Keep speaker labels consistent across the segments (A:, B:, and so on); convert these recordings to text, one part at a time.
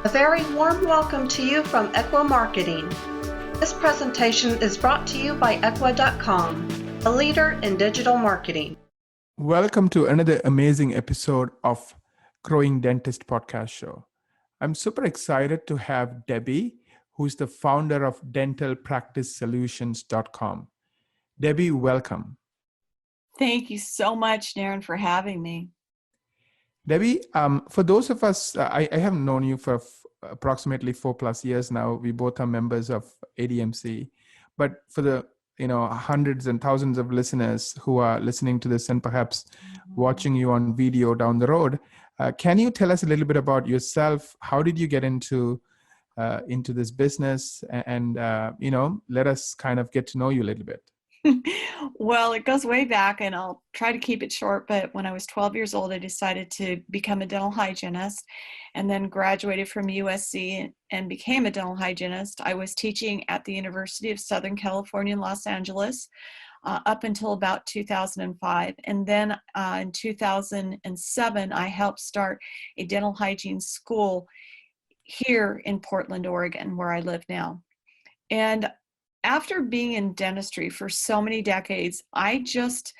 A: A very warm welcome to you from Equa Marketing. This presentation is brought to you by Equa.com, a leader in digital marketing.
B: Welcome to another amazing episode of Growing Dentist podcast show. I'm super excited to have Debbie, who's the founder of dentalpracticesolutions.com. Debbie, welcome.
C: Thank you so much, Naren, for having me.
B: Debbie, for those of us, I have known you for approximately 4+ years now. We both are members of ADMC, but for the hundreds and thousands of listeners who are listening to this and perhaps watching you on video down the road, can you tell us a little bit about yourself? How did you get into this business? And let us kind of get to know you a little bit.
C: Well, it goes way back, and I'll try to keep it short, but when I was 12 years old, I decided to become a dental hygienist and then graduated from USC and became a dental hygienist. I was teaching at the University of Southern California in Los Angeles up until about 2005. And then in 2007, I helped start a dental hygiene school here in Portland, Oregon, where I live now. And after being in dentistry for so many decades, I just,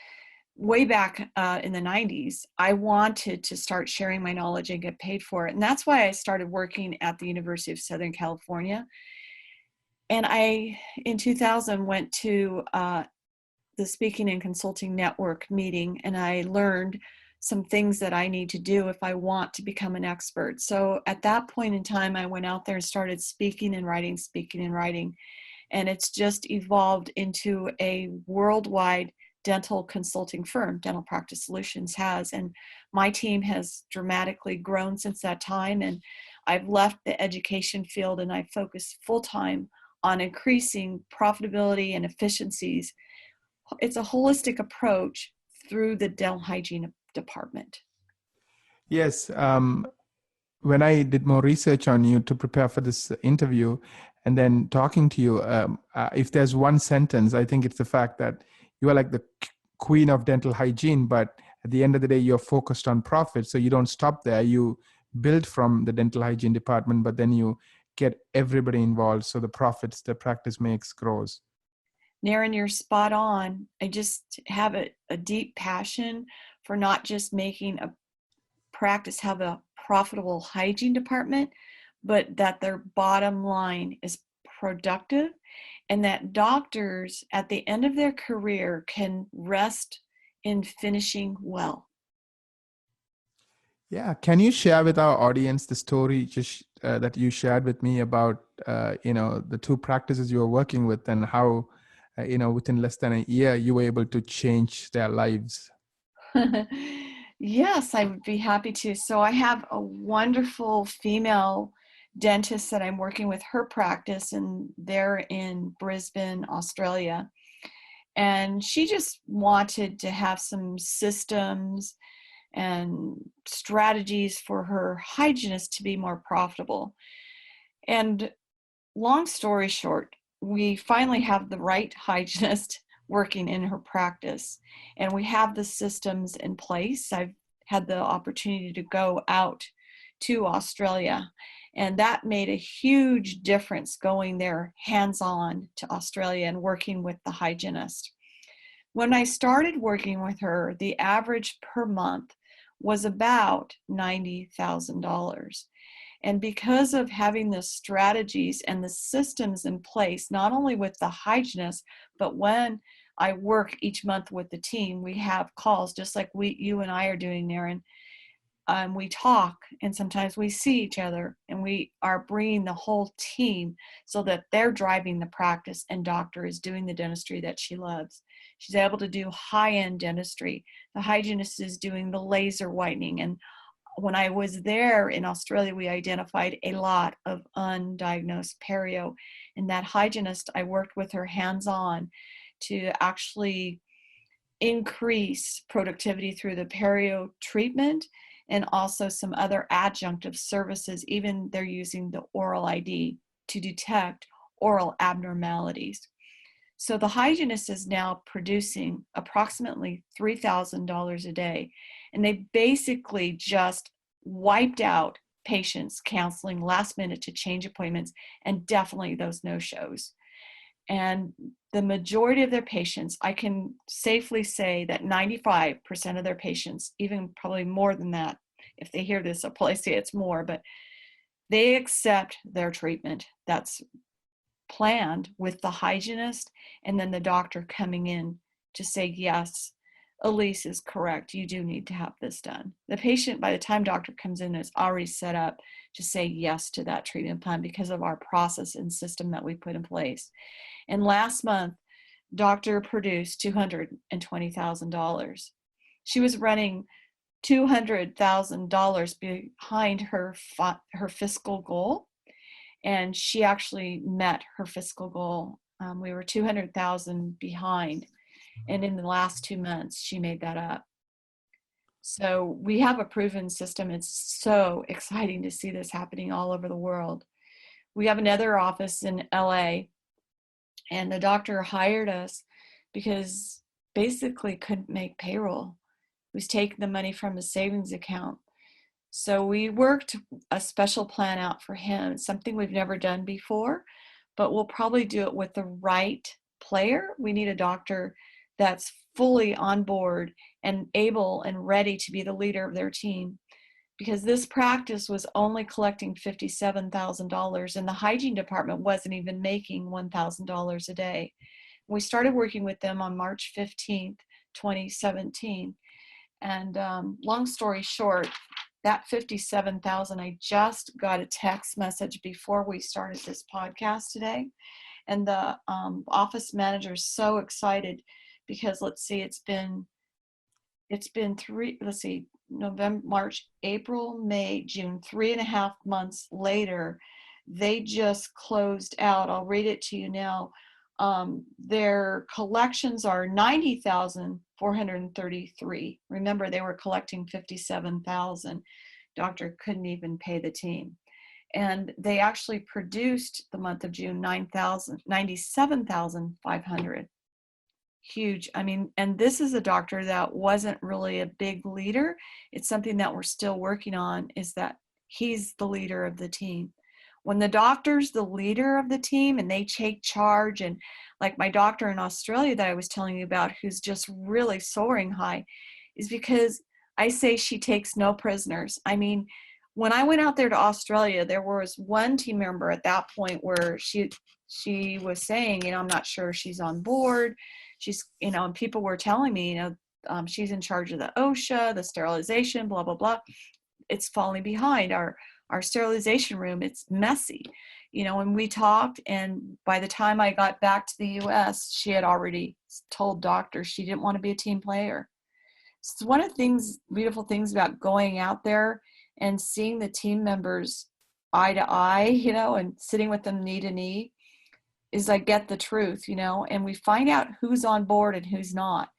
C: way back in the 90s, I wanted to start sharing my knowledge and get paid for it. And that's why I started working at the University of Southern California. And I, in 2000, went to the Speaking and Consulting Network meeting, and I learned some things that I need to do if I want to become an expert. So at that point in time, I went out there and started speaking and writing. And it's just evolved into a worldwide dental consulting firm. Dental Practice Solutions has, and my team has dramatically grown since that time. And I've left the education field and I focus full-time on increasing profitability and efficiencies. It's a holistic approach through the dental hygiene department.
B: Yes. When I did more research on you to prepare for this interview, and then talking to you, if there's one sentence, I think it's the fact that you are like the queen of dental hygiene, but at the end of the day, you're focused on profit. So you don't stop there. You build from the dental hygiene department, but then you get everybody involved. So the profits the practice makes grows.
C: Naren, you're spot on. I just have a deep passion for not just making a practice have a profitable hygiene department, but that their bottom line is productive and that doctors at the end of their career can rest in finishing well.
B: Yeah. Can you share with our audience the story just that you shared with me about, the two practices you were working with and how, within less than a year, you were able to change their lives?
C: Yes, I would be happy to. So I have a wonderful female dentist that I'm working with her practice, and they're in Brisbane, Australia. And she just wanted to have some systems and strategies for her hygienist to be more profitable. And long story short, we finally have the right hygienist working in her practice, and we have the systems in place. I've had the opportunity to go out to Australia, and that made a huge difference going there hands-on to Australia and working with the hygienist. When I started working with her, the average per month was about $90,000. And because of having the strategies and the systems in place, not only with the hygienist, but when I work each month with the team, we have calls just like you and I are doing, Naren. We talk, and sometimes we see each other, and we are bringing the whole team so that they're driving the practice and doctor is doing the dentistry that she loves. She's able to do high-end dentistry. The hygienist is doing the laser whitening. And when I was there in Australia, we identified a lot of undiagnosed perio. And that hygienist, I worked with her hands-on to actually increase productivity through the perio treatment and also some other adjunctive services. Even they're using the oral ID to detect oral abnormalities. So the hygienist is now producing approximately $3,000 a day, and they basically just wiped out patients canceling last minute to change appointments, and definitely those no-shows. And the majority of their patients, I can safely say that 95% of their patients, even probably more than that, if they hear this, I'll probably say it's more, but they accept their treatment that's planned with the hygienist and then the doctor coming in to say, yes, Elise is correct. You do need to have this done. The patient, by the time doctor comes in, is already set up to say yes to that treatment plan because of our process and system that we put in place. And last month, doctor produced $220,000. She was running $200,000 behind her fiscal goal, and she actually met her fiscal goal. We were $200,000 behind, and in the last 2 months, she made that up. So we have a proven system. It's so exciting to see this happening all over the world. We have another office in LA, and the doctor hired us because basically couldn't make payroll. He was taking the money from his savings account. So we worked a special plan out for him. It's something we've never done before, but we'll probably do it with the right player. We need a doctor that's fully on board and able and ready to be the leader of their team, because this practice was only collecting $57,000 and the hygiene department wasn't even making $1,000 a day. We started working with them on March 15th, 2017. And long story short, that $57,000, I just got a text message before we started this podcast today. And the office manager is so excited because November, March, April, May, June, 3.5 months later, they just closed out. I'll read it to you now. Their collections are $90,433. Remember, they were collecting $57,000. Doctor couldn't even pay the team. And they actually produced the month of June $97,500. Huge. I mean, and this is a doctor that wasn't really a big leader. It's something that we're still working on, is that he's the leader of the team. When the doctor's the leader of the team and they take charge, and like my doctor in Australia that I was telling you about, who's just really soaring high, is because I say she takes no prisoners. I mean, when I went out there to Australia, there was one team member at that point where she was saying, I'm not sure she's on board. She's, and people were telling me, she's in charge of the OSHA, the sterilization, blah, blah, blah. It's falling behind. Our sterilization room, it's messy, and we talked, and by the time I got back to the US, she had already told doctor she didn't want to be a team player. So it's one of the beautiful things about going out there and seeing the team members eye to eye, and sitting with them knee to knee, is I get the truth, and we find out who's on board and who's not.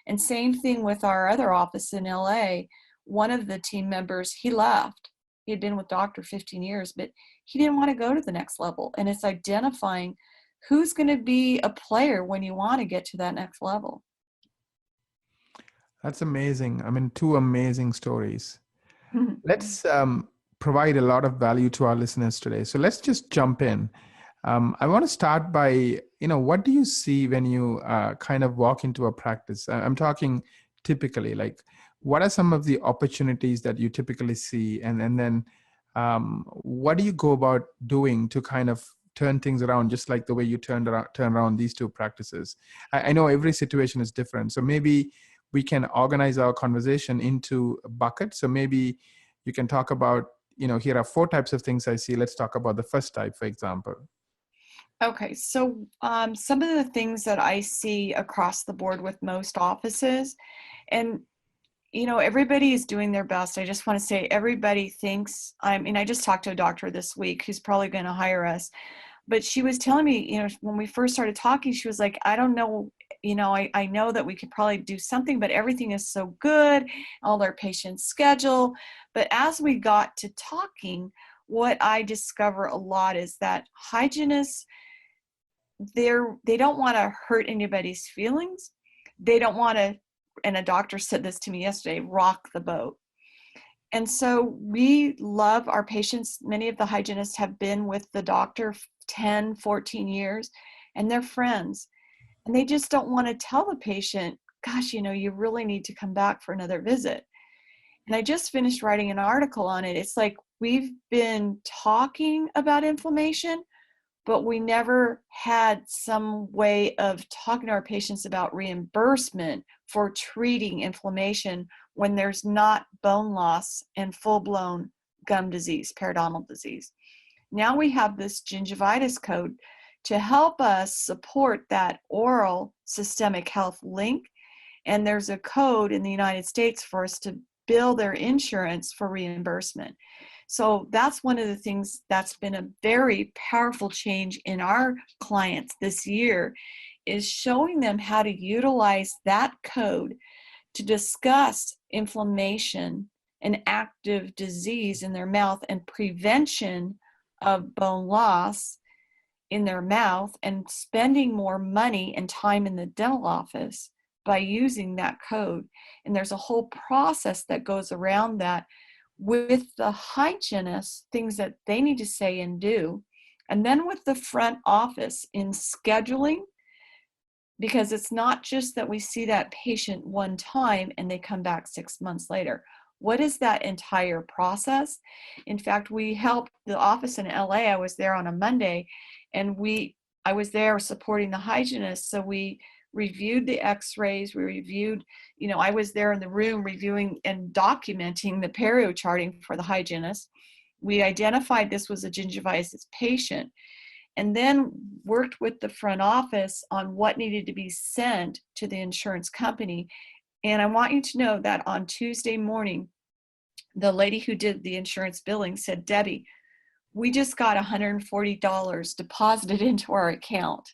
C: And same thing with our other office in LA. One of the team members, he left. He had been with doctor 15 years, but he didn't want to go to the next level. And it's identifying who's going to be a player when you want to get to that next level.
B: That's amazing. I mean, two amazing stories. Let's provide a lot of value to our listeners today. So let's just jump in. I want to start by, what do you see when you kind of walk into a practice? I'm talking typically, like, what are some of the opportunities that you typically see? And then what do you go about doing to kind of turn things around, just like the way you turn around these two practices? I know every situation is different. So maybe we can organize our conversation into buckets. So maybe you can talk about, here are 4 types of things I see. Let's talk about the first type, for example.
C: Okay, so some of the things that I see across the board with most offices, and everybody is doing their best. I just want to say everybody thinks, I just talked to a doctor this week who's probably going to hire us, but she was telling me, when we first started talking, she was like, I don't know, I know that we could probably do something, but everything is so good, all their patients' schedule. But as we got to talking, what I discover a lot is that hygienists, they don't want to hurt anybody's feelings. They don't want to, and a doctor said this to me yesterday, rock the boat. And so we love our patients. Many of the hygienists have been with the doctor 10, 14 years, and they're friends. And they just don't want to tell the patient, gosh, you really need to come back for another visit. And I just finished writing an article on it. It's like we've been talking about inflammation, but we never had some way of talking to our patients about reimbursement for treating inflammation when there's not bone loss and full-blown gum disease, periodontal disease. Now we have this gingivitis code to help us support that oral systemic health link. And there's a code in the United States for us to bill their insurance for reimbursement. So that's one of the things that's been a very powerful change in our clients this year, is showing them how to utilize that code to discuss inflammation and active disease in their mouth and prevention of bone loss in their mouth, and spending more money and time in the dental office by using that code. And there's a whole process that goes around that with the hygienist, things that they need to say and do. And then with the front office in scheduling, because it's not just that we see that patient one time and they come back 6 months later. What is that entire process? In fact, we helped the office in LA. I was there on a Monday, and I was there supporting the hygienist. So we reviewed the x-rays, we reviewed, I was there in the room reviewing and documenting the perio charting for the hygienist. We identified this was a gingivitis patient, and then worked with the front office on what needed to be sent to the insurance company. And I want you to know that on Tuesday morning, the lady who did the insurance billing said, Debbie, we just got $140 deposited into our account.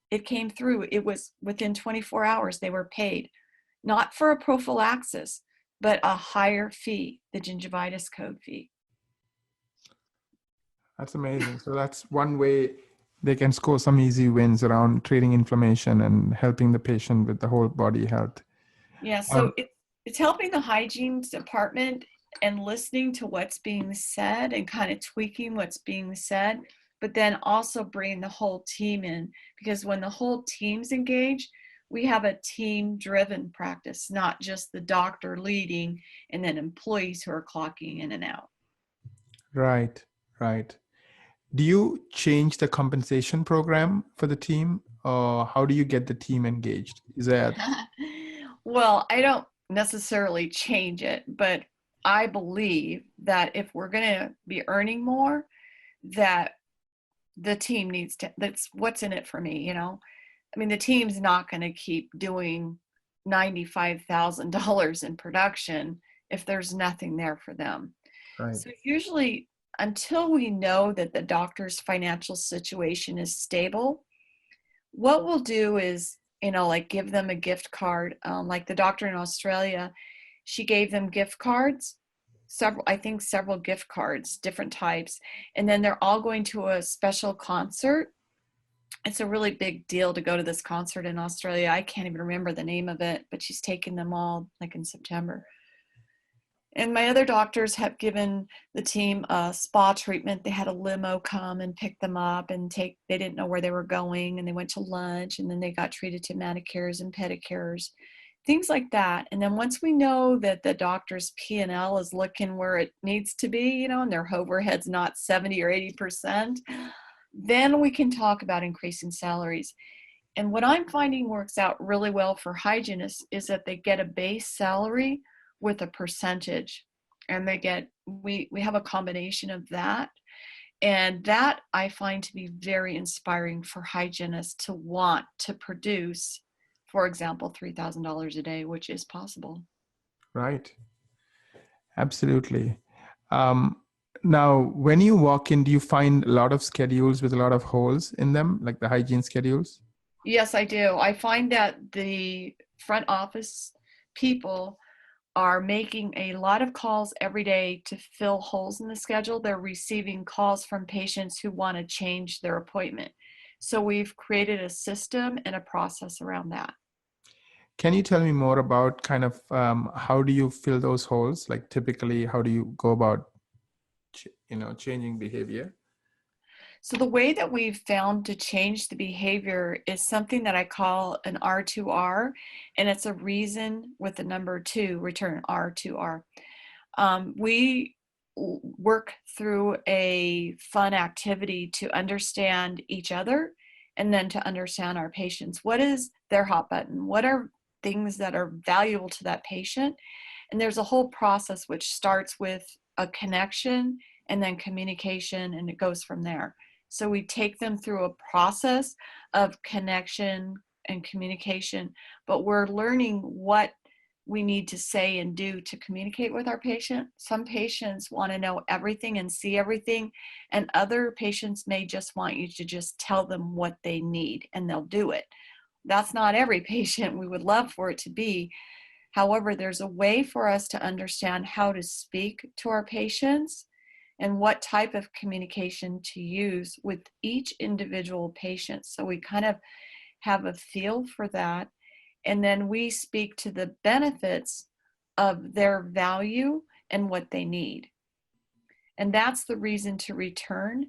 C: It came through. It was within 24 hours they were paid, not for a prophylaxis, but a higher fee, the gingivitis code fee.
B: That's amazing. So that's one way they can score some easy wins around treating inflammation and helping the patient with the whole body health.
C: Yeah, so it's helping the hygiene department and listening to what's being said and kind of tweaking what's being said, but then also bringing the whole team in, because when the whole team's engaged, we have a team-driven practice, not just the doctor leading and then employees who are clocking in and out.
B: Right, right. Do you change the compensation program for the team, or how do you get the team engaged? Is that?
C: Well, I don't necessarily change it, but I believe that if we're going to be earning more, that the team needs to, that's what's in it for me, I mean, the team's not going to keep doing $95,000 in production if there's nothing there for them.
B: Right.
C: So usually, until we know that the doctor's financial situation is stable, what we'll do is, like give them a gift card. Like the doctor in Australia, she gave them gift cards, several gift cards, different types. And then they're all going to a special concert. It's a really big deal to go to this concert in Australia. I can't even remember the name of it, but she's taking them all like in September. And my other doctors have given the team a spa treatment. They had a limo come and pick them up and they didn't know where they were going, and they went to lunch, and then they got treated to manicures and pedicures, things like that. And then once we know that the doctor's P&L is looking where it needs to be, and their overhead's not 70 or 80%, then we can talk about increasing salaries. And what I'm finding works out really well for hygienists is that they get a base salary with a percentage, and we have a combination of that, and that I find to be very inspiring for hygienists to want to produce, for example, $3,000 a day, which is possible.
B: Right. Absolutely. Now, when you walk in, do you find a lot of schedules with a lot of holes in them, like the hygiene schedules?
C: Yes, I do. I find that the front office people are making a lot of calls every day to fill holes in the schedule. They're receiving calls from patients who want to change their appointment. So we've created a system and a process around that.
B: Can you tell me more about kind of how do you fill those holes? Like typically, how do you go about, changing behavior?
C: So the way that we've found to change the behavior is something that I call an R2R, and it's a reason with the number 2, return R2R. We work through a fun activity to understand each other and then to understand our patients. What is their hot button? What are things that are valuable to that patient? And there's a whole process which starts with a connection and then communication, and it goes from there. So we take them through a process of connection and communication, but we're learning what we need to say and do to communicate with our patient. Some patients want to know everything and see everything, and other patients may just want you to just tell them what they need and they'll do it. That's not every patient. We would love for it to be. However, there's a way for us to understand how to speak to our patients and what type of communication to use with each individual patient. So we kind of have a feel for that. And then we speak to the benefits of their value and what they need. And that's the reason to return.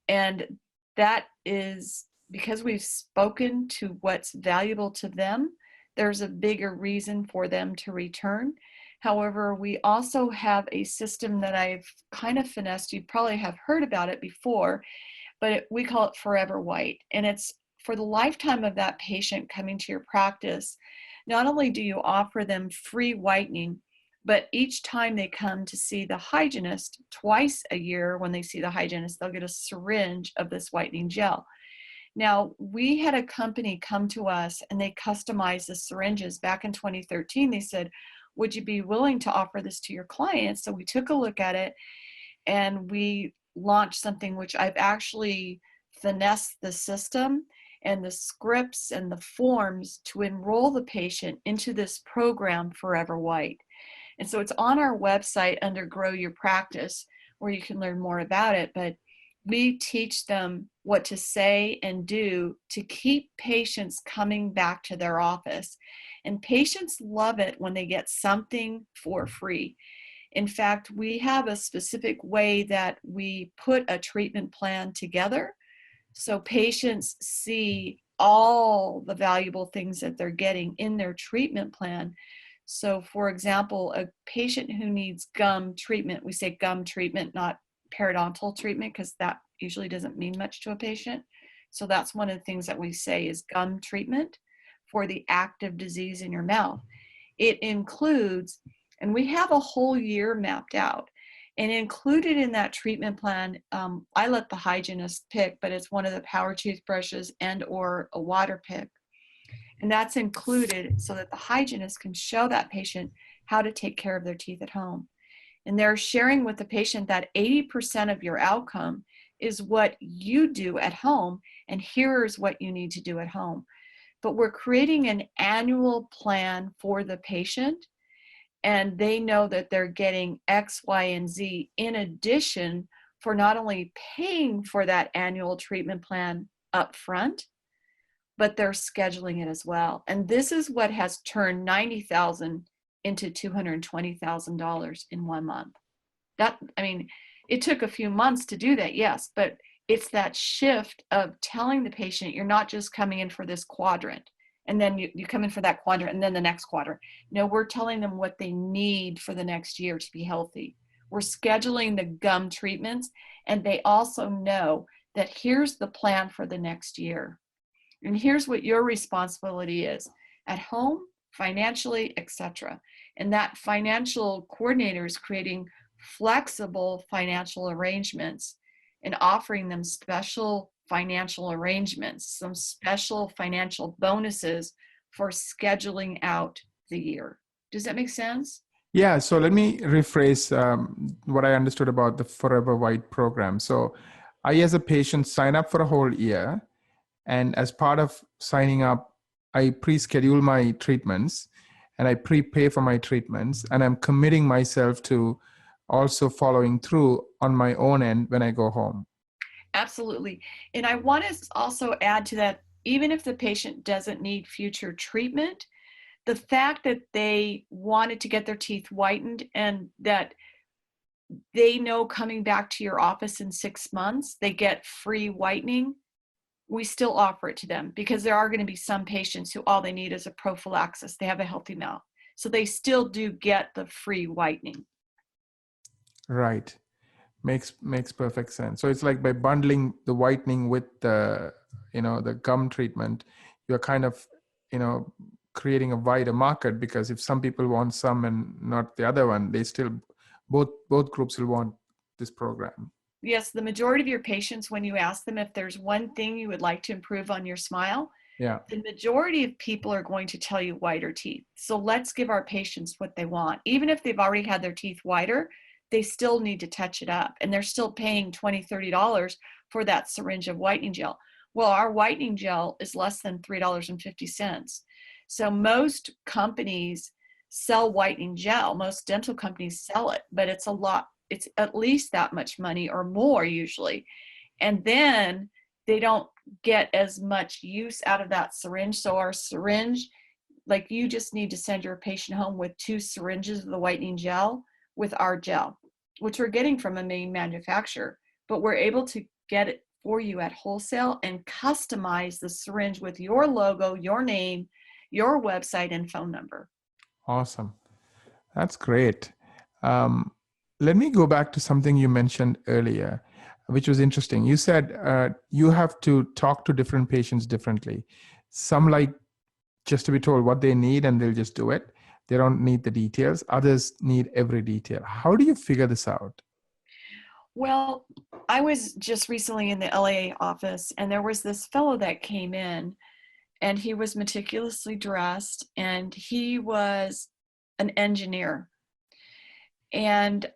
C: And that is because we've spoken to what's valuable to them, there's a bigger reason for them to return. However, we also have a system that I've kind of finessed. You probably have heard about it before, but we call it Forever White. And it's for the lifetime of that patient coming to your practice. Not only do you offer them free whitening, but each time they come to see the hygienist, twice a year when they see the hygienist, they'll get a syringe of this whitening gel. Now, we had a company come to us and they customized the syringes back in 2013. They said, would you be willing to offer this to your clients? So we took a look at it and we launched something which I've actually finessed the system and the scripts and the forms to enroll the patient into this program, Forever White. And so it's on our website under Grow Your Practice where you can learn more about it. But we teach them what to say and do to keep patients coming back to their office. And patients love it when they get something for free. In fact, we have a specific way that we put a treatment plan together so patients see all the valuable things that they're getting in their treatment plan. So for example, a patient who needs gum treatment, we say gum treatment, not periodontal treatment, because that usually doesn't mean much to a patient. So that's one of the things that we say is gum treatment for the active disease in your mouth. It includes, and we have a whole year mapped out, and included in that treatment plan, I let the hygienist pick, but it's one of the power toothbrushes and or a water pick. And that's included so that the hygienist can show that patient how to take care of their teeth at home. And they're sharing with the patient that 80% of your outcome is what you do at home, and here's what you need to do at home. But we're creating an annual plan for the patient, and they know that they're getting X, Y, and Z in addition for not only paying for that annual treatment plan up front, but they're scheduling it as well. And this is what has turned $90,000 into $220,000 in 1 month. That, I mean, it took a few months to do that, yes, but it's that shift of telling the patient you're not just coming in for this quadrant and then you come in for that quadrant and then the next quadrant. No, we're telling them what they need for the next year to be healthy. We're scheduling the gum treatments, and they also know that here's the plan for the next year. And here's what your responsibility is at home, financially, etc. And that financial coordinator is creating flexible financial arrangements and offering them special financial arrangements, some special financial bonuses for scheduling out the year. Does that make sense?
B: Yeah, so let me rephrase what I understood about the Forever White program. So I, as a patient, sign up for a whole year. And as part of signing up, I pre-schedule my treatments and I prepay for my treatments. And I'm committing myself to also following through on my own end when I go home.
C: Absolutely. And I want to also add to that, even if the patient doesn't need future treatment, the fact that they wanted to get their teeth whitened and that they know coming back to your office in 6 months, they get free whitening, we still offer it to them because there are going to be some patients who all they need is a prophylaxis. They have a healthy mouth. So they still do get the free whitening.
B: Right. Makes perfect sense. So it's like by bundling the whitening with the, the gum treatment, you're kind of, creating a wider market, because if some people want some and not the other one, they still, both groups will want this program.
C: Yes, the majority of your patients, when you ask them if there's one thing you would like to improve on your smile,
B: Yeah.
C: the majority of people are going to tell you whiter teeth. So let's give our patients what they want. Even if they've already had their teeth whiter, they still need to touch it up. And they're still paying $20, $30 for that syringe of whitening gel. Well, our whitening gel is less than $3.50. So most companies sell whitening gel. Most dental companies sell it, but it's at least that much money or more usually. And then they don't get as much use out of that syringe. So our syringe, like you just need to send your patient home with 2 syringes of the whitening gel with our gel, which we're getting from a main manufacturer, but we're able to get it for you at wholesale and customize the syringe with your logo, your name, your website, and phone number.
B: Awesome. That's great. Let me go back to something you mentioned earlier, which was interesting. You said you have to talk to different patients differently. Some like just to be told what they need and they'll just do it. They don't need the details. Others need every detail. How do you figure this out?
C: Well, I was just recently in the LA office, and there was this fellow that came in, and he was meticulously dressed, and he was an engineer. And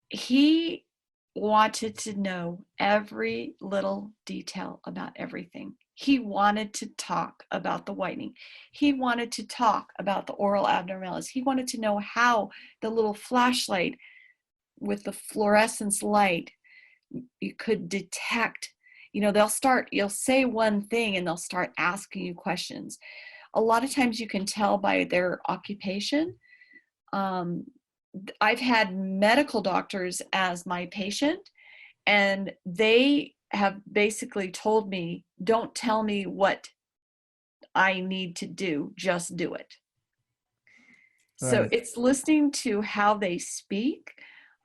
C: he wanted to know every little detail about everything. He wanted to talk about the whitening. He wanted to talk about the oral abnormalities. He wanted to know how the little flashlight with the fluorescence light, you could detect, you'll say one thing and they'll start asking you questions. A lot of times you can tell by their occupation. I've had medical doctors as my patient, and they have basically told me, don't tell me what I need to do, just do it. So
B: Right.
C: it's listening to how they speak.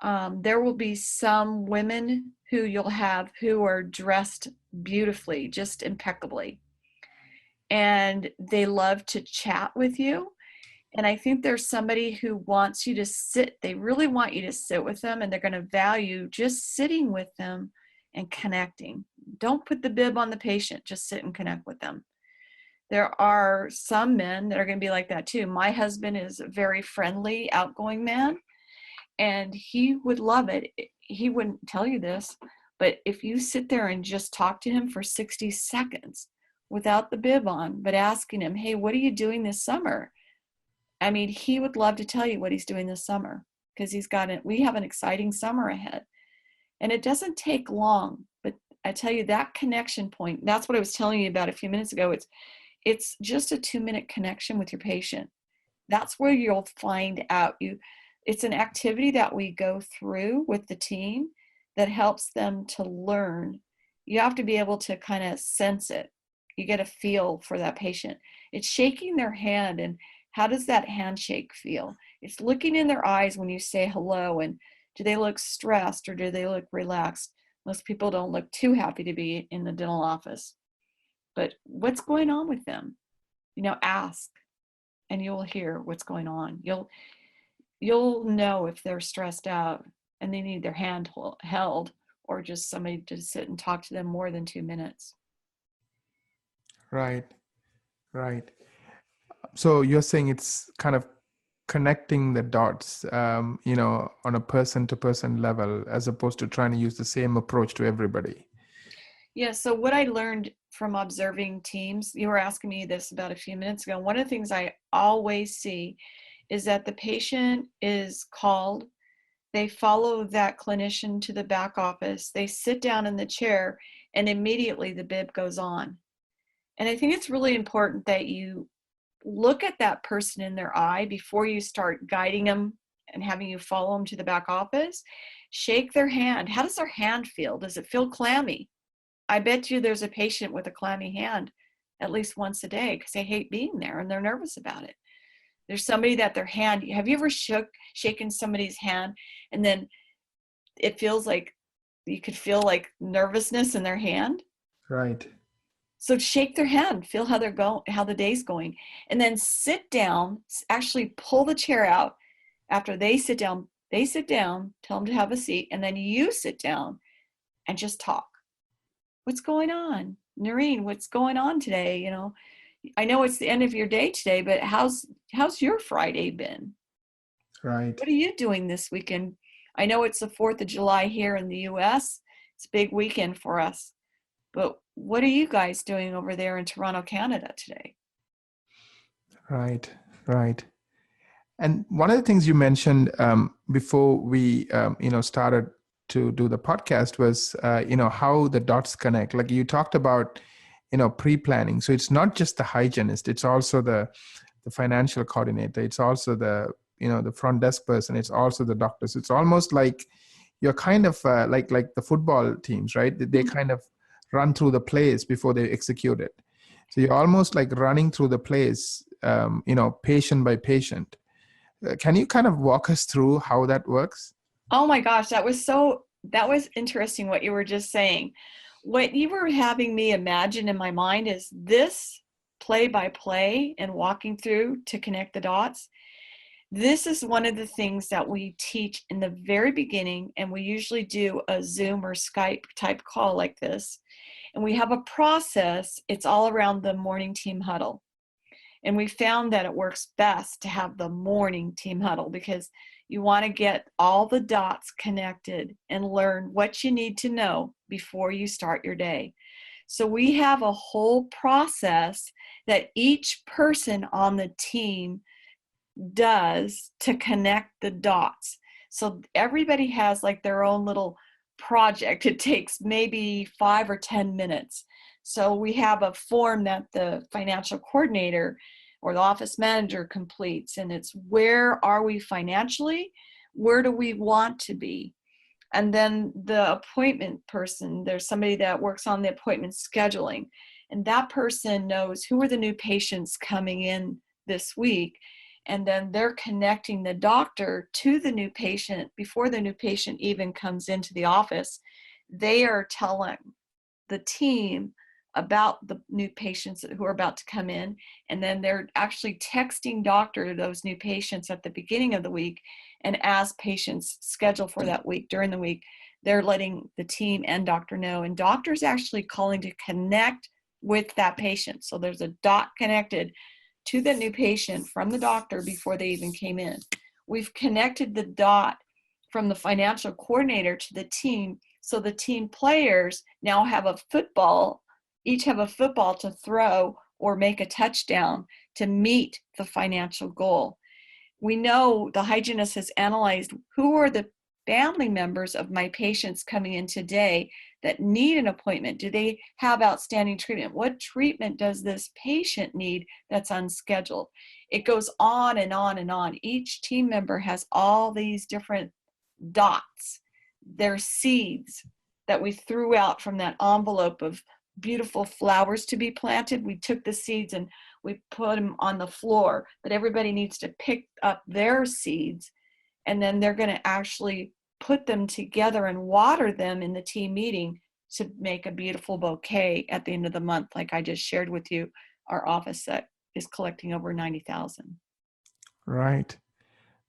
C: There will be some women who you'll have who are dressed beautifully, just impeccably. And they love to chat with you. And I think there's somebody who wants you to sit, they really want you to sit with them, and they're going to value just sitting with them and connecting. Don't put the bib on the patient, just sit and connect with them. There are some men that are going to be like that too. My husband is a very friendly, outgoing man, and he would love it. He wouldn't tell you this, but if you sit there and just talk to him for 60 seconds without the bib on, but asking him, hey, what are you doing this summer? I mean, he would love to tell you what he's doing this summer, because we have an exciting summer ahead. And it doesn't take long, but I tell you, that connection point, that's what I was telling you about a few minutes ago. It's just a 2-minute connection with your patient. That's where you'll find out. It's an activity that we go through with the team that helps them to learn. You have to be able to kind of sense it. You get a feel for that patient. It's shaking their hand, and how does that handshake feel? It's looking in their eyes when you say hello, and do they look stressed or do they look relaxed? Most people don't look too happy to be in the dental office. But what's going on with them? Ask, and you'll hear what's going on. You'll know if they're stressed out and they need their hand held, or just somebody to sit and talk to them more than 2 minutes.
B: Right. So you're saying it's kind of connecting the dots, on a person-to-person level, as opposed to trying to use the same approach to everybody.
C: Yeah, so what I learned from observing teams, you were asking me this about a few minutes ago. One of the things I always see is that the patient is called, they follow that clinician to the back office, they sit down in the chair, and immediately the bib goes on. And I think it's really important that you look at that person in their eye before you start guiding them and having you follow them to the back office. Shake their hand. How does their hand feel? Does it feel clammy? I bet you there's a patient with a clammy hand at least once a day because they hate being there and they're nervous about it. There's somebody that their hand, have you ever shaken somebody's hand and then it feels like you could feel like nervousness in their hand?
B: Right.
C: So shake their hand, feel how they're going, how the day's going, and then sit down, actually pull the chair out after they sit down, tell them to have a seat, and then you sit down and just talk. What's going on? Naren, what's going on today? You know, I know it's the end of your day today, but how's your Friday been?
B: Right.
C: What are you doing this weekend? I know it's the 4th of July here in the US. It's a big weekend for us. But what are you guys doing over there in Toronto, Canada today?
B: Right. Right. And one of the things you mentioned before we, started to do the podcast was, how the dots connect. Like you talked about, pre-planning. So it's not just the hygienist; it's also the financial coordinator. It's also the front desk person. It's also the doctors. It's almost like you're kind of like the football teams, right? They kind of run through the plays before they execute it. So you're almost like running through the plays, patient by patient. Can you kind of walk us through how that works?
C: Oh my gosh, that was interesting what you were just saying. What you were having me imagine in my mind is this play by play and walking through to connect the dots. This is one of the things that we teach in the very beginning, and we usually do a Zoom or Skype type call like this. And we have a process. It's all around the morning team huddle. And we found that it works best to have the morning team huddle because you want to get all the dots connected and learn what you need to know before you start your day. So we have a whole process that each person on the team does to connect the dots. So everybody has like their own little project. It takes maybe 5 or 10 minutes. So we have a form that the financial coordinator or the office manager completes, and it's where are we financially? Where do we want to be? And then the appointment person, there's somebody that works on the appointment scheduling, and that person knows who are the new patients coming in this week. And then they're connecting the doctor to the new patient before the new patient even comes into the office. They are telling the team about the new patients who are about to come in, and then they're actually texting doctor those new patients at the beginning of the week, and as patients schedule for that week during the week, they're letting the team and doctor know, and doctor's actually calling to connect with that patient. So there's a dot connected to the new patient from the doctor before they even came in. We've connected the dot from the financial coordinator to the team, so the team players now have a football, each have a football to throw or make a touchdown to meet the financial goal. We know the hygienist has analyzed who are the family members of my patients coming in today that need an appointment. Do they have outstanding treatment? What treatment does this patient need that's unscheduled? It goes on and on and on. Each team member has all these different dots. They're seeds that we threw out from that envelope of beautiful flowers to be planted. We took the seeds and we put them on the floor, but everybody needs to pick up their seeds, and then they're going to actually put them together and water them in the team meeting to make a beautiful bouquet at the end of the month. Like I just shared with you, our office that is collecting over 90,000.
B: Right.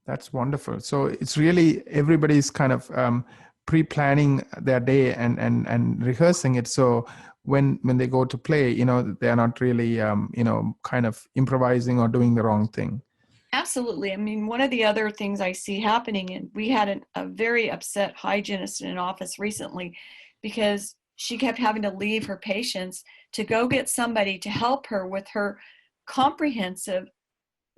B: That's wonderful. So it's really everybody's kind of pre-planning their day and rehearsing it. So when they go to play, they're not really, kind of improvising or doing the wrong thing.
C: Absolutely. I mean, one of the other things I see happening, and we had a very upset hygienist in an office recently because she kept having to leave her patients to go get somebody to help her with her comprehensive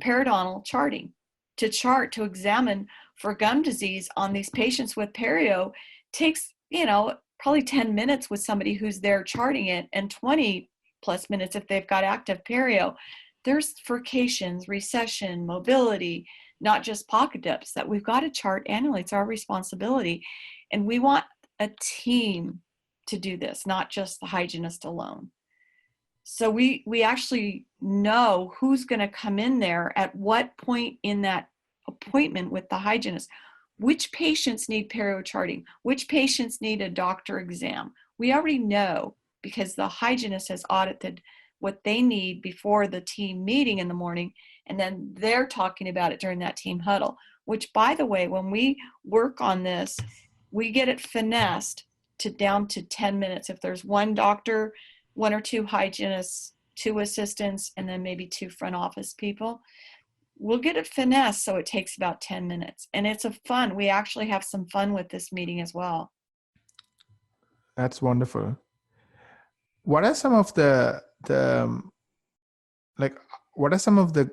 C: periodontal charting, to examine for gum disease on these patients with perio. Takes, probably 10 minutes with somebody who's there charting it, and 20 plus minutes if they've got active perio. there's furcations, recession, mobility, not just pocket depths that we've got to chart annually. It's our responsibility. And we want a team to do this, not just the hygienist alone. So we actually know who's going to come in there at what point in that appointment with the hygienist. Which patients need perio charting? Which patients need a doctor exam? We already know because the hygienist has audited what they need before the team meeting in the morning, and then they're talking about it during that team huddle, which, by the way, when we work on this, we get it finessed to down to 10 minutes. If there's one doctor, one or two hygienists, two assistants, and then maybe two front office people, we'll get it finessed so it takes about 10 minutes. And it's a fun. We actually have some fun with this meeting as well.
B: That's wonderful. What are some of the what are some of the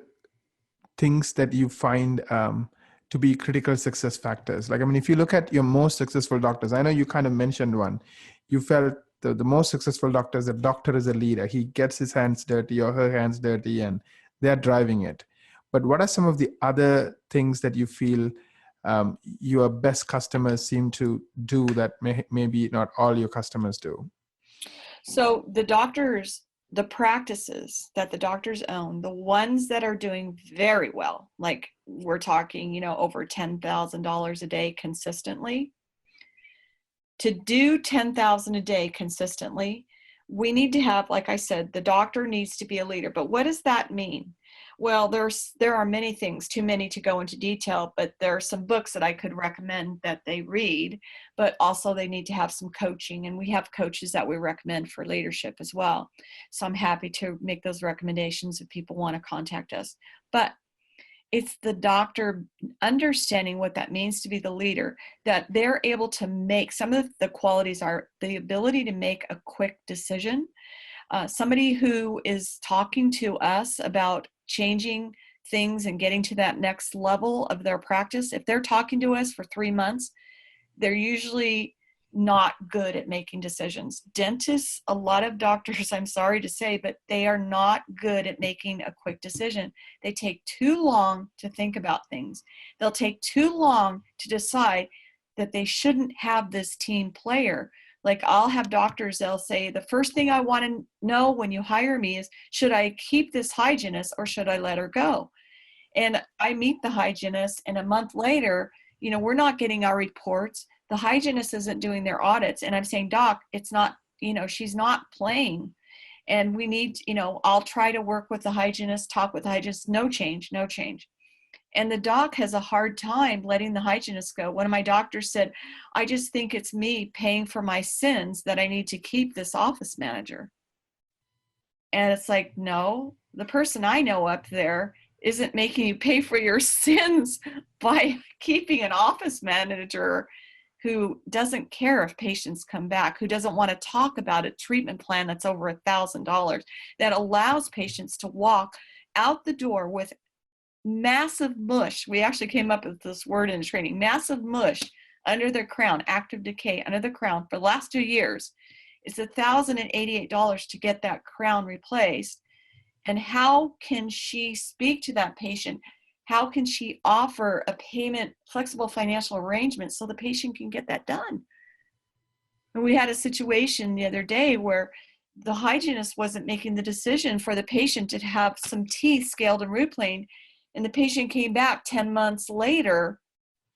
B: things that you find to be critical success factors? Like, I mean, if you look at your most successful doctors, I know you kind of mentioned one. You felt the most successful doctor is a doctor is a leader. He gets his hands dirty or her hands dirty and they're driving it. But what are some of the other things that you feel your best customers seem to do that maybe not all your customers do?
C: So the doctors, the practices that the doctors own, the ones that are doing very well, like we're talking, over $10,000 a day consistently. To do $10,000 a day consistently, we need to have, like I said, the doctor needs to be a leader. But what does that mean? Well, there are many things, too many to go into detail, but there are some books that I could recommend that they read, but also they need to have some coaching, and we have coaches that we recommend for leadership as well. So I'm happy to make those recommendations if people want to contact us. But it's the doctor understanding what that means to be the leader, that they're able to make, some of the qualities are the ability to make a quick decision. Somebody who is talking to us about changing things and getting to that next level of their practice, if they're talking to us for 3 months, they're usually not good at making decisions. Dentists, a lot of doctors, I'm sorry to say, but they are not good at making a quick decision. They take too long to think about things. They'll take too long to decide that they shouldn't have this team player. Like, I'll have doctors, they'll say, the first thing I want to know when you hire me is, should I keep this hygienist or should I let her go? And I meet the hygienist, and a month later, we're not getting our reports. The hygienist isn't doing their audits. And I'm saying, Doc, it's not, she's not playing. And we need, I'll try to work with the hygienist, talk with the hygienist, no change. And the doc has a hard time letting the hygienist go. One of my doctors said, I just think it's me paying for my sins that I need to keep this office manager. And it's like, no, the person I know up there isn't making you pay for your sins by keeping an office manager who doesn't care if patients come back, who doesn't want to talk about a treatment plan that's over $1,000, that allows patients to walk out the door with massive mush. We actually came up with this word in training, massive mush under their crown, active decay under the crown for the last 2 years. It's $1,088 to get that crown replaced. And how can she speak to that patient? How can she offer a payment, flexible financial arrangement so the patient can get that done? And we had a situation the other day where the hygienist wasn't making the decision for the patient to have some teeth scaled and root planed, and the patient came back 10 months later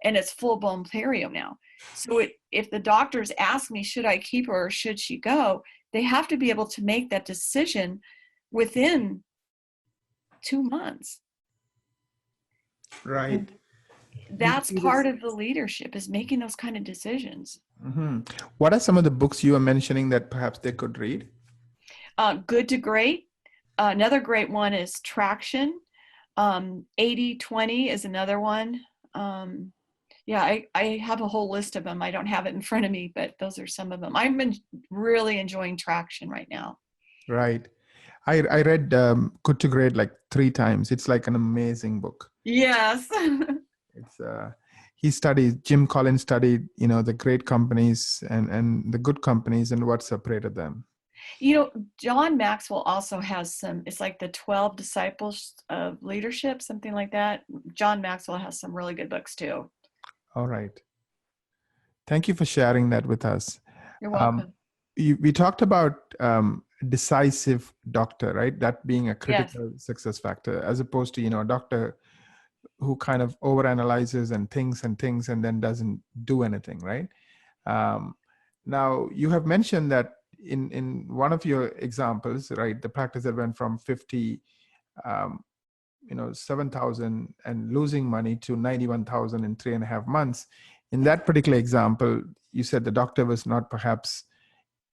C: and it's full-blown perio now. So if the doctors ask me, should I keep her or should she go, they have to be able to make that decision within 2 months.
B: Right.
C: That's part of the leadership, is making those kind of decisions.
B: Mm-hmm. What are some of the books you were mentioning that perhaps they could read?
C: Good to Great. Another great one is Traction. 80-20 is another one. I have a whole list of them. I don't have it in front of me, but those are some of them. I've been really enjoying Traction right now. Right.
B: I read Good to Great like 3 times. It's like an amazing book.
C: Yes.
B: It's Jim Collins studied, the great companies and the good companies and what separated them.
C: You know, John Maxwell also has some, it's like the 12 Disciples of Leadership, something like that. John Maxwell has some really good books too.
B: All right. Thank you for sharing that with us.
C: You're welcome.
B: We talked about decisive doctor, right? That being a critical success factor, as opposed to, a doctor who kind of overanalyzes and thinks and then doesn't do anything, right? Now, you have mentioned that in one of your examples, right, the practice that went from 7,000 and losing money to 91,000 in 3.5 months. In that particular example, you said the doctor was not perhaps,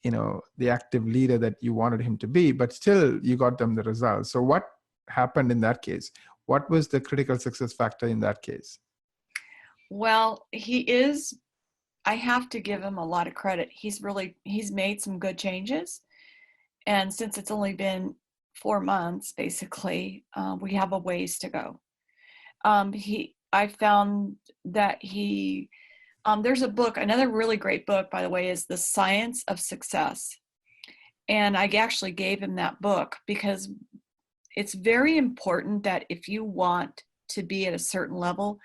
B: the active leader that you wanted him to be, but still you got them the results. So what happened in that case? What was the critical success factor in that case?
C: Well, I have to give him a lot of credit. He's made some good changes. And since it's only been 4 months, basically, we have a ways to go. I found that there's a book, another really great book, by the way, is The Science of Success. And I actually gave him that book because it's very important that if you want to be at a certain level,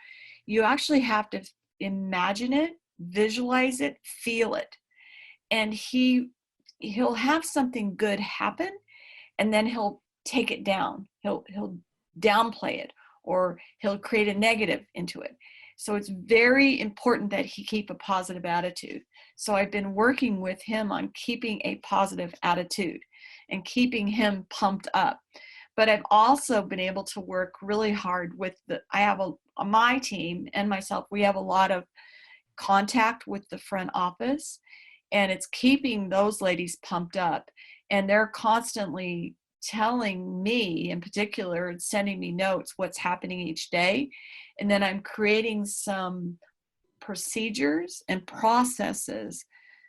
C: you actually have to imagine it, visualize it, feel it. And he'll have something good happen, and then he'll take it down. He'll downplay it, or he'll create a negative into it. So it's very important that he keep a positive attitude. So I've been working with him on keeping a positive attitude and keeping him pumped up. But I've also been able to work really hard with my team and myself. We have a lot of contact with the front office, and it's keeping those ladies pumped up. And they're constantly telling me, in particular, and sending me notes, what's happening each day. And then I'm creating some procedures and processes.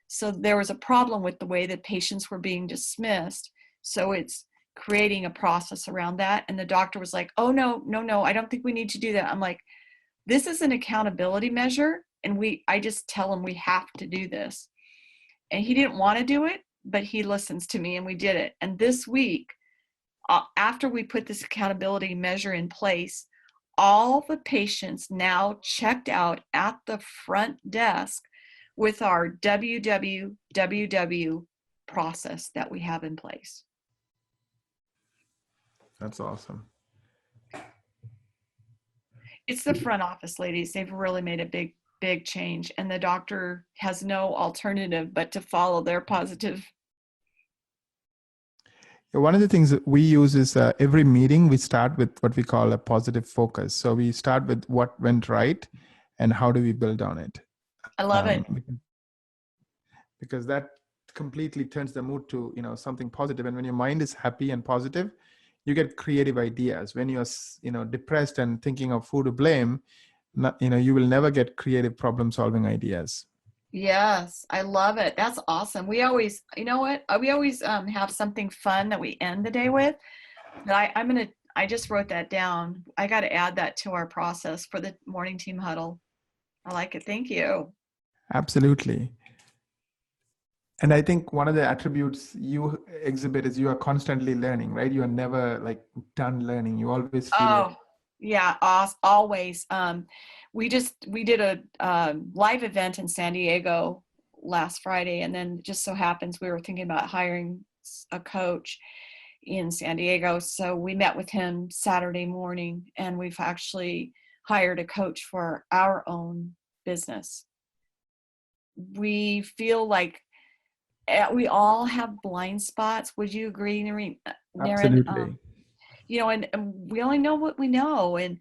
C: So there was a problem with the way that patients were being dismissed. So it's creating a process around that. And the doctor was like, oh, no, I don't think we need to do that. I'm like, this is an accountability measure. And I just tell him we have to do this. And he didn't want to do it, but he listens to me, and we did it. And this week, after we put this accountability measure in place, all the patients now checked out at the front desk with our WWWW process that we have in place.
B: That's awesome.
C: It's the front office ladies. They've really made a big change, and the doctor has no alternative but to follow their positive.
B: One of the things that we use is every meeting, we start with what we call a positive focus. So we start with what went right and how do we build on it.
C: I love it.
B: Because that completely turns the mood to, something positive. And when your mind is happy and positive, you get creative ideas. When you're, depressed and thinking of who to blame, you will never get creative problem solving ideas.
C: Yes, I love it. That's awesome. We always, we always have something fun that we end the day with. But I just wrote that down. I got to add that to our process for the morning team huddle. I like it. Thank you.
B: Absolutely. And I think one of the attributes you exhibit is you are constantly learning, right? You are never done learning. You always feel
C: yeah, always. We did a live event in San Diego last Friday, and then it just so happens we were thinking about hiring a coach in San Diego. So we met with him Saturday morning, and we've actually hired a coach for our own business. We feel like we all have blind spots. Would you agree, Naren?
B: Absolutely.
C: And we only know what we know. And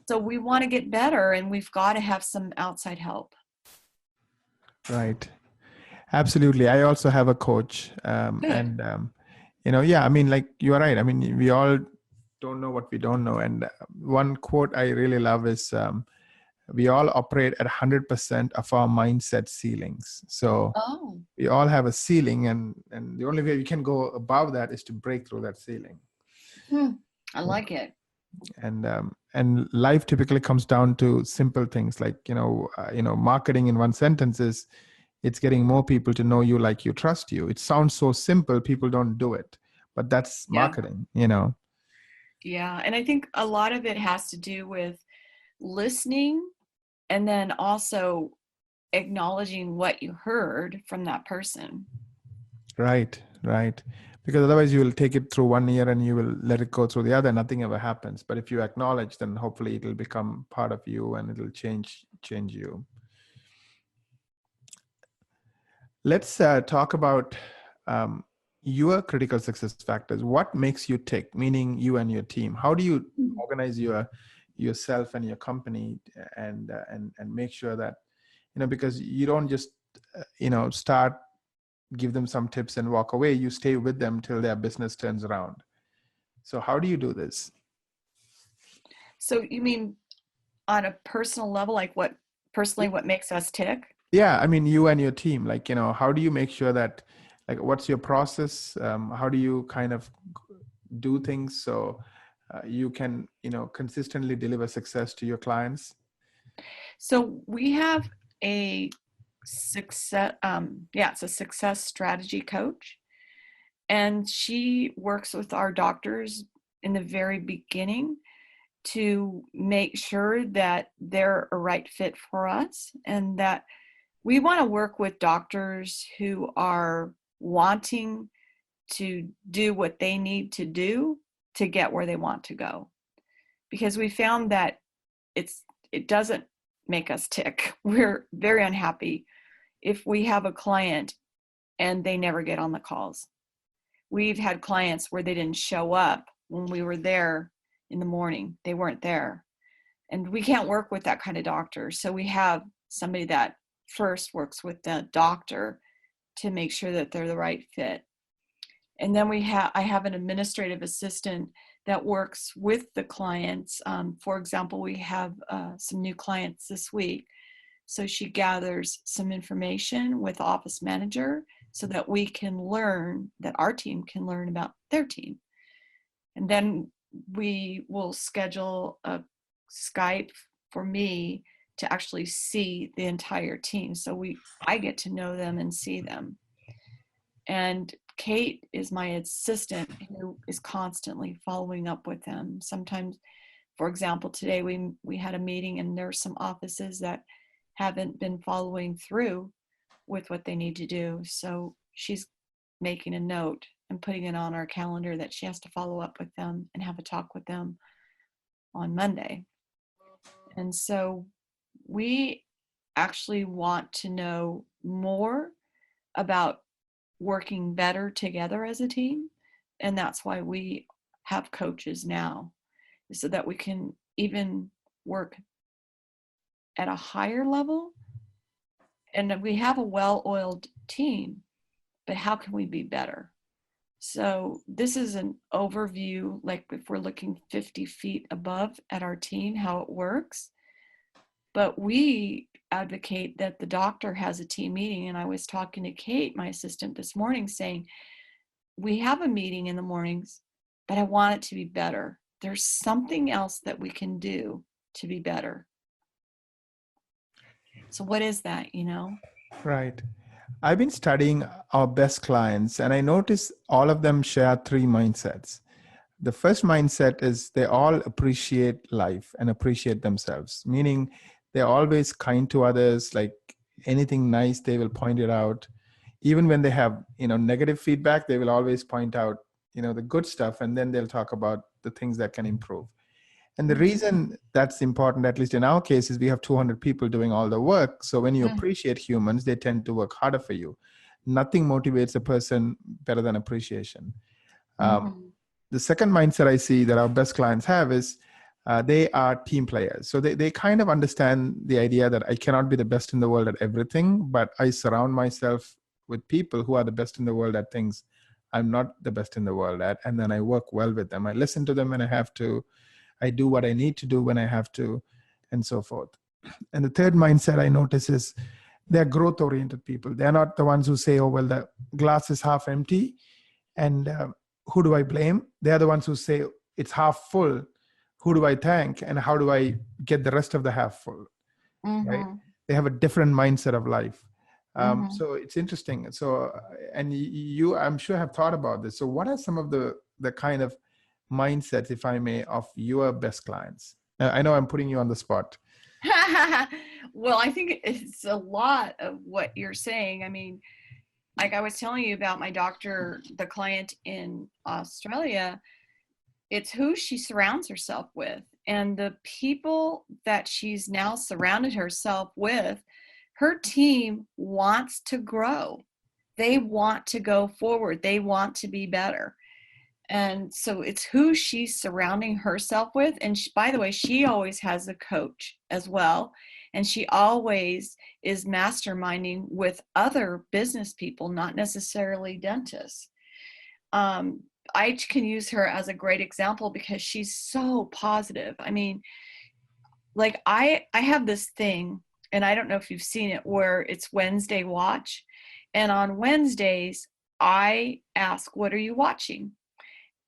C: so we want to get better, and we've got to have some outside help.
B: Right. Absolutely. I also have a coach. And, you are right. We all don't know what we don't know. And one quote I really love is, we all operate at 100% of our mindset ceilings. So we all have a ceiling, and the only way we can go above that is to break through that ceiling.
C: I like it.
B: And life typically comes down to simple things like, marketing in one sentence is, It's getting more people to know you, like you, trust you. It sounds so simple. People don't do it, but that's
C: Yeah.
B: marketing,
C: Yeah. And I think a lot of it has to do with listening and then also acknowledging what you heard from that person.
B: Right. Because otherwise you will take it through one ear and you will let it go through the other. Nothing ever happens. But if you acknowledge, then hopefully it will become part of you and it'll change you. Let's talk about your critical success factors. What makes you tick, meaning you and your team? How do you organize yourself and your company and make sure that, because you don't just, start, give them some tips and walk away. You stay with them till their business turns around. So how do you do this?
C: So you mean on a personal level, like what makes us tick?
B: Yeah, I mean, you and your team, like, how do you make sure that, like, what's your process? How do you kind of do things so you can, consistently deliver success to your clients?
C: So we have a success, it's a success strategy coach, and she works with our doctors in the very beginning to make sure that they're a right fit for us, and that we want to work with doctors who are wanting to do what they need to do to get where they want to go. Because we found that it doesn't make us tick. We're very unhappy if we have a client and they never get on the calls. We've had clients where they didn't show up when we were there in the morning. They weren't there. And we can't work with that kind of doctor. So we have somebody that first works with the doctor to make sure that they're the right fit. And then I have an administrative assistant that works with the clients. For example, we have some new clients this week. So she gathers some information with the office manager so that our team can learn about their team. And then we will schedule a Skype for me to actually see the entire team. So I get to know them and see them. And Kate is my assistant who is constantly following up with them. Sometimes, for example, today we had a meeting and there's some offices that haven't been following through with what they need to do. So she's making a note and putting it on our calendar that she has to follow up with them and have a talk with them on Monday. And so we actually want to know more about working better together as a team. And that's why we have coaches now, so that we can even work at a higher level. And we have a well-oiled team, but how can we be better? So this is an overview, like if we're looking 50 feet above at our team, how it works. But we advocate that the doctor has a team meeting. And I was talking to Kate, my assistant, this morning saying, we have a meeting in the mornings, but I want it to be better. There's something else that we can do to be better. So what is that,
B: Right. I've been studying our best clients and I notice all of them share three mindsets. The first mindset is they all appreciate life and appreciate themselves, meaning they're always kind to others. Like anything nice, they will point it out. Even when they have, negative feedback, they will always point out, the good stuff. And then they'll talk about the things that can improve. And the reason that's important, at least in our case, is we have 200 people doing all the work. So when you appreciate humans, they tend to work harder for you. Nothing motivates a person better than appreciation. The second mindset I see that our best clients have is they are team players. So they kind of understand the idea that I cannot be the best in the world at everything, but I surround myself with people who are the best in the world at things I'm not the best in the world at. And then I work well with them. I listen to them when I have to. I do what I need to do when I have to, and so forth. And the third mindset I notice is they're growth-oriented people. They're not the ones who say, oh, well, the glass is half empty, and who do I blame? They're the ones who say, it's half full. Who do I thank? And how do I get the rest of the half full? Right? They have a different mindset of life.
C: Mhm.
B: So it's interesting. So, and you, I'm sure, have thought about this. So what are some of the kind of mindsets, if I may, of your best clients? I know I'm putting you on the spot.
C: Well, I think it's a lot of what you're saying. I mean, like I was telling you about my doctor, the client in Australia, it's who she surrounds herself with. And the people that she's now surrounded herself with, her team wants to grow. They want to go forward. They want to be better. And so it's who she's surrounding herself with. And she, by the way, she always has a coach as well. And she always is masterminding with other business people, not necessarily dentists. I can use her as a great example because she's so positive. I mean, like I have this thing, and I don't know if you've seen it, where it's Wednesday Watch. And on Wednesdays, I ask, what are you watching?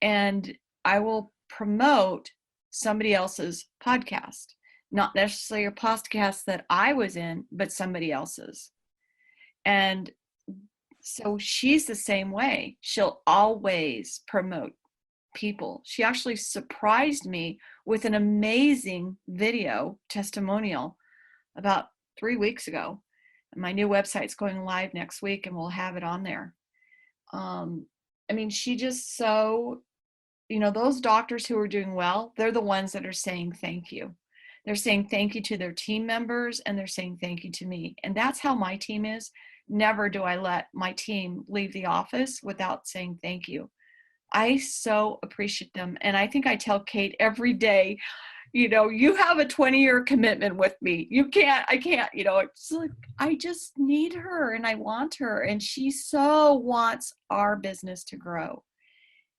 C: And I will promote somebody else's podcast, not necessarily a podcast that I was in, but somebody else's. And so she's the same way. She'll always promote people. She actually surprised me with an amazing video testimonial about 3 weeks ago. My new website's going live next week, and we'll have it on there. I mean, she just so, those doctors who are doing well, they're the ones that are saying thank you. They're saying thank you to their team members, and they're saying thank you to me. And that's how my team is. Never do I let my team leave the office without saying thank you. I so appreciate them. And I think I tell Kate every day, you have a 20-year commitment with me. I can't, it's like, I just need her and I want her. And she so wants our business to grow.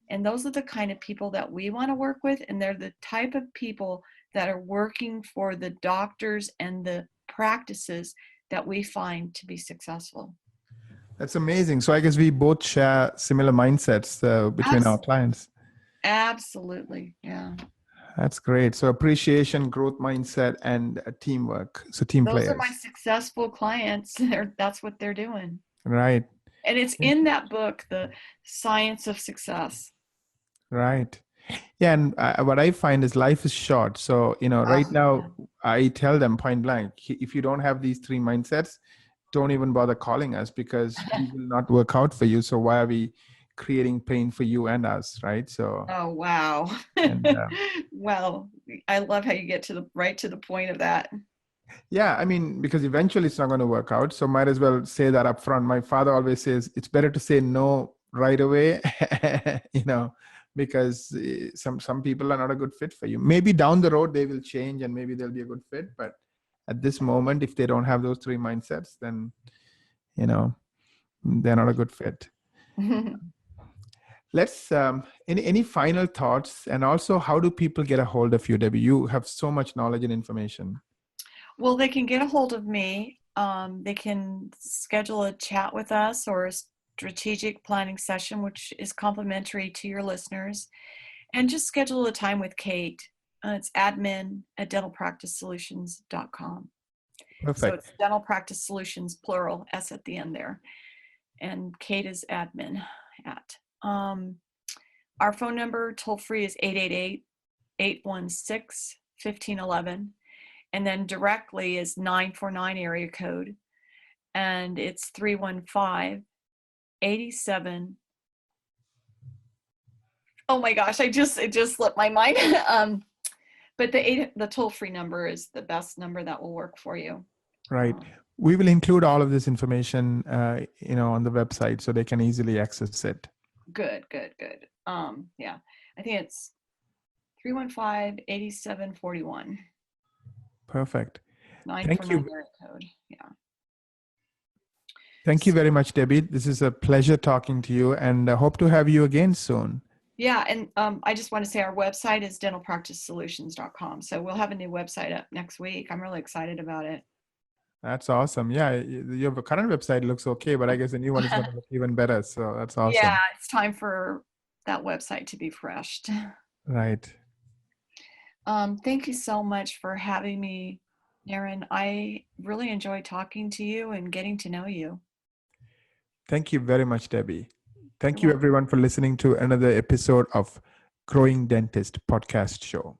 C: And those are the kind of people that we want to work with. And they're the type of people that are working for the doctors and the practices that we find to be successful.
B: That's amazing. So I guess we both share similar mindsets between our clients.
C: Absolutely. Yeah.
B: That's great. So appreciation, growth mindset, and teamwork. So team
C: Those
B: players.
C: are my successful clients. That's what they're doing.
B: Right.
C: And it's in that book, The Science of Success.
B: Right. Yeah. And what I find is life is short. So, right now I tell them point blank, if you don't have these 3 mindsets, don't even bother calling us because we will not work out for you. So why are we creating pain for you and us? Right. So.
C: Oh, wow.
B: And,
C: well, I love how you get right to the point of that.
B: Yeah. I mean, because eventually it's not going to work out. So might as well say that up front. My father always says it's better to say no right away, because some people are not a good fit for you. Maybe down the road they will change and maybe they'll be a good fit. But at this moment, if they don't have those 3 mindsets, then, they're not a good fit. Let's, any final thoughts? And also, how do people get a hold of you, Debbie? You have so much knowledge and information.
C: Well, they can get a hold of me. They can schedule a chat with us or a strategic planning session, which is complimentary to your listeners, and just schedule a time with Kate. It's admin@dentalpracticesolutions.com.
B: Perfect.
C: So it's Dental Practice Solutions, plural, S at the end there. And Kate is admin at. Our phone number toll free is 888-816-1511. And then directly is 949 area code. And it's 315-87. Oh my gosh, it just slipped my mind. But the toll-free number is the best number that will work for you.
B: Right. We will include all of this information, on the website so they can easily access it.
C: Good. Yeah, I think it's 315-8741.
B: Perfect.
C: 949 area code. Yeah.
B: Thank you very much, Debbie. This is a pleasure talking to you, and I hope to have you again soon.
C: Yeah, and I just want to say our website is dentalpracticesolutions.com. So we'll have a new website up next week. I'm really excited about it.
B: That's awesome. Yeah, your current website looks okay, but I guess the new one is going to look even better. So that's awesome.
C: Yeah, it's time for that website to be refreshed.
B: Right.
C: Thank you so much for having me Naren, I really enjoyed talking to you and getting to know you.
B: Thank you very much, Debbie. Thank
C: You're
B: you, everyone, for listening to another episode of Growing Dentist podcast show.